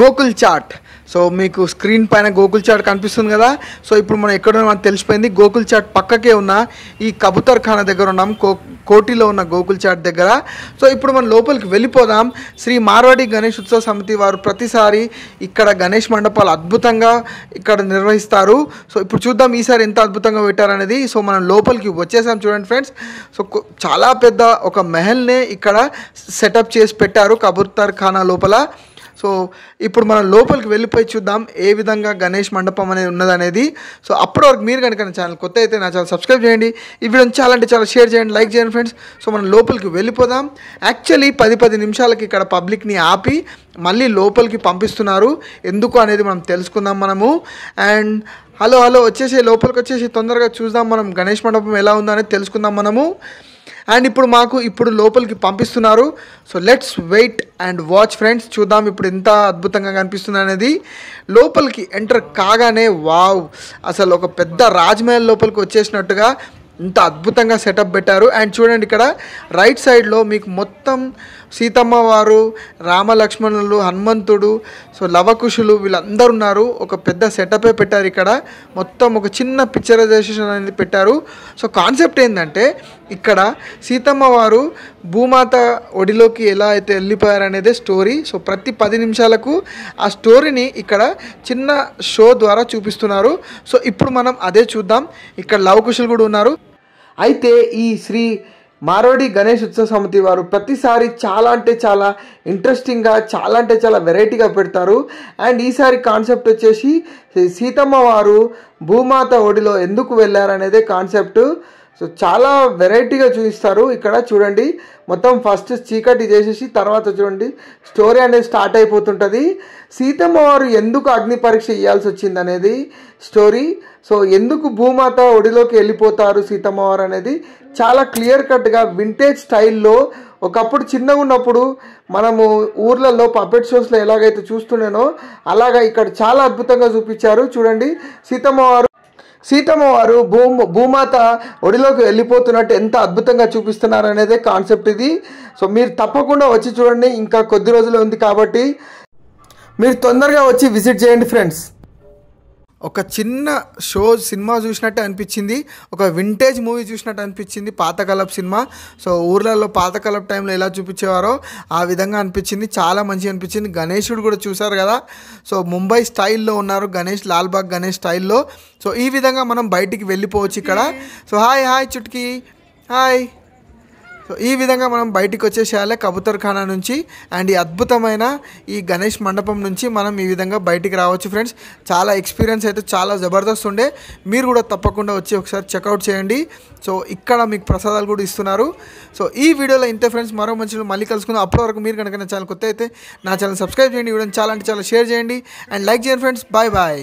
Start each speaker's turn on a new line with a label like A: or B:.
A: Gokul chat. So మీకు screen పైన Gokul chat కనిపిస్తుంది కదా. సో ఇప్పుడు మనం ఎక్కడ మనకు తెలిసిపోయింది. గోకుల్ చాట్ పక్కకే ఉన్న ఈ కబూతర్ ఖానా దగ్గర ఉన్నాం, కోటిలో ఉన్న గోకుల్ చాట్ దగ్గర. సో ఇప్పుడు మనం లోపలికి వెళ్ళిపోదాం. శ్రీ మార్వాడి గణేష్ ఉత్సవ సమితి వారు ప్రతిసారి ఇక్కడ గణేష్ మండపాలు అద్భుతంగా ఇక్కడ నిర్వహిస్తారు. సో ఇప్పుడు చూద్దాం ఈసారి ఎంత అద్భుతంగా పెట్టారనేది. సో మనం లోపలికి వచ్చేసాం చూడండి ఫ్రెండ్స్. సో చాలా పెద్ద ఒక మెహల్నే ఇక్కడ సెటప్ చేసి పెట్టారు కబూతర్ ఖానా లోపల. సో ఇప్పుడు మనం లోపలికి వెళ్ళిపోయి చూద్దాం ఏ విధంగా గణేష్ మండపం అనేది ఉన్నదనేది. సో అప్పటి వరకు మీరు కనుక నా ఛానల్ కొత్త అయితే నా ఛానల్ సబ్స్క్రైబ్ చేయండి. ఈ వీడియోని చాలా అంటే చాలా షేర్ చేయండి, లైక్ చేయండి ఫ్రెండ్స్. సో మనం లోపలికి వెళ్ళిపోదాం. యాక్చువల్లీ 10 నిమిషాలకి ఇక్కడ పబ్లిక్ని ఆపి మళ్ళీ లోపలికి పంపిస్తున్నారు. ఎందుకు అనేది మనం తెలుసుకుందాం మనము. అండ్ హలో వచ్చేసి లోపలికి వచ్చేసి తొందరగా చూద్దాం మనం గణేష్ మండపం ఎలా ఉందో అనేది తెలుసుకుందాం మనము. అండ్ ఇప్పుడు లోపలికి పంపిస్తున్నారు. So let's wait and watch friends. చూద్దాం ఇప్పుడు ఎంత అద్భుతంగా కనిపిస్తుంది అనేది. లోపలికి ఎంటర్ కాగానే వావ్, అసలు ఒక పెద్ద రాజ్మహల్ లోపలికి వచ్చేసినట్టుగా ఇంత అద్భుతంగా సెటప్ పెట్టారు. అండ్ చూడండి ఇక్కడ రైట్ సైడ్లో మీకు మొత్తం సీతమ్మ వారు, రామలక్ష్మణులు, హనుమంతుడు, సో లవకుశులు వీళ్ళందరూ ఉన్నారు. ఒక పెద్ద సెటపే పెట్టారు ఇక్కడ. మొత్తం ఒక చిన్న పిక్చరైజేషన్ అనేది పెట్టారు. సో కాన్సెప్ట్ ఏంటంటే ఇక్కడ సీతమ్మ వారు భూమాత ఒడిలోకి ఎలా అయితే వెళ్ళిపోయారు అనేది స్టోరీ. సో ప్రతి 10 నిమిషాలకు ఆ స్టోరీని ఇక్కడ చిన్న షో ద్వారా చూపిస్తున్నారు. సో ఇప్పుడు మనం అదే చూద్దాం. ఇక్కడ లవకుశులు కూడా ఉన్నారు. అయితే ఈ శ్రీ మార్వాడి గణేష్ ఉత్సవ సమితి వారు ప్రతిసారి చాలా అంటే చాలా ఇంట్రెస్టింగ్గా, చాలా అంటే చాలా వెరైటీగా పెడతారు. అండ్ ఈసారి కాన్సెప్ట్ వచ్చేసి సీతమ్మ వారు భూమాత ఒడిలో ఎందుకు వెళ్ళారనేదే కాన్సెప్ట్. సో చాలా వెరైటీగా చూపిస్తారు. ఇక్కడ చూడండి మొత్తం ఫస్ట్ చీకటి చేసేసి తర్వాత చూడండి స్టోరీ అనేది స్టార్ట్ అయిపోతుంటుంది. సీతమ్మ వారు ఎందుకు అగ్ని పరీక్ష ఇవ్వాల్సి వచ్చింది అనేది స్టోరీ. సో ఎందుకు భూమాత ఒడిలోకి వెళ్ళిపోతారు సీతమ్మ వారు అనేది చాలా క్లియర్ కట్గా వింటేజ్ స్టైల్లో, ఒకప్పుడు చిన్నగా ఉన్నప్పుడు మనము ఊర్లలో పపెట్ షోస్లో ఎలాగైతే చూస్తున్నానో అలాగా ఇక్కడ చాలా అద్భుతంగా చూపించారు. చూడండి సీతమ్మ వారు భూమాత ఒడిలోకి వెళ్ళిపోతున్నట్టు ఎంత అద్భుతంగా చూపిస్తున్నారు అనేదే కాన్సెప్ట్ ఇది. సో మీరు తప్పకుండా వచ్చి చూడండి, ఇంకా కొద్ది రోజులు ఉంది కాబట్టి మీరు తొందరగా వచ్చి విజిట్ చేయండి ఫ్రెండ్స్. ఒక చిన్న సినిమా చూసినట్టు అనిపించింది, ఒక వింటేజ్ మూవీ చూసినట్టు అనిపించింది, పాతకాలపు సినిమా. సో ఊర్లలో పాతకాలపు టైంలో ఎలా చూపించేవారో ఆ విధంగా అనిపించింది. చాలా మంచిగా అనిపించింది. గణేశుడు కూడా చూసారు కదా. సో ముంబై స్టైల్లో ఉన్నారు గణేష్, లాల్బాగ్ గణేష్ స్టైల్లో. సో ఈ విధంగా మనం బయటికి వెళ్ళిపోవచ్చు ఇక్కడ. So hi Chutki hi. So ఈ విధంగా మనం బయటికి వచ్చేసేయాలి కబూతర్ ఖానా నుంచి. అండ్ ఈ అద్భుతమైన ఈ గణేష్ మండపం నుంచి మనం ఈ విధంగా బయటికి రావచ్చు ఫ్రెండ్స్. చాలా ఎక్స్పీరియన్స్ అయితే చాలా జబర్దస్త్ ఉండే. మీరు కూడా తప్పకుండా వచ్చి ఒకసారి చెక్అవుట్ చేయండి. సో ఇక్కడ మీకు ప్రసాదాలు కూడా ఇస్తున్నారు. సో ఈ వీడియోలో ఇంతే ఫ్రెండ్స్. మరో మంచిలో మళ్ళీ కలుసుకుందాం. అప్పటి వరకు మీరు కనుక నా ఛానల్ కొత్త అయితే నా ఛానల్ సబ్స్క్రైబ్ చేయండి. వీడియోని చాలా అంటే చాలా షేర్ చేయండి అండ్ లైక్ చేయండి ఫ్రెండ్స్. బాయ్.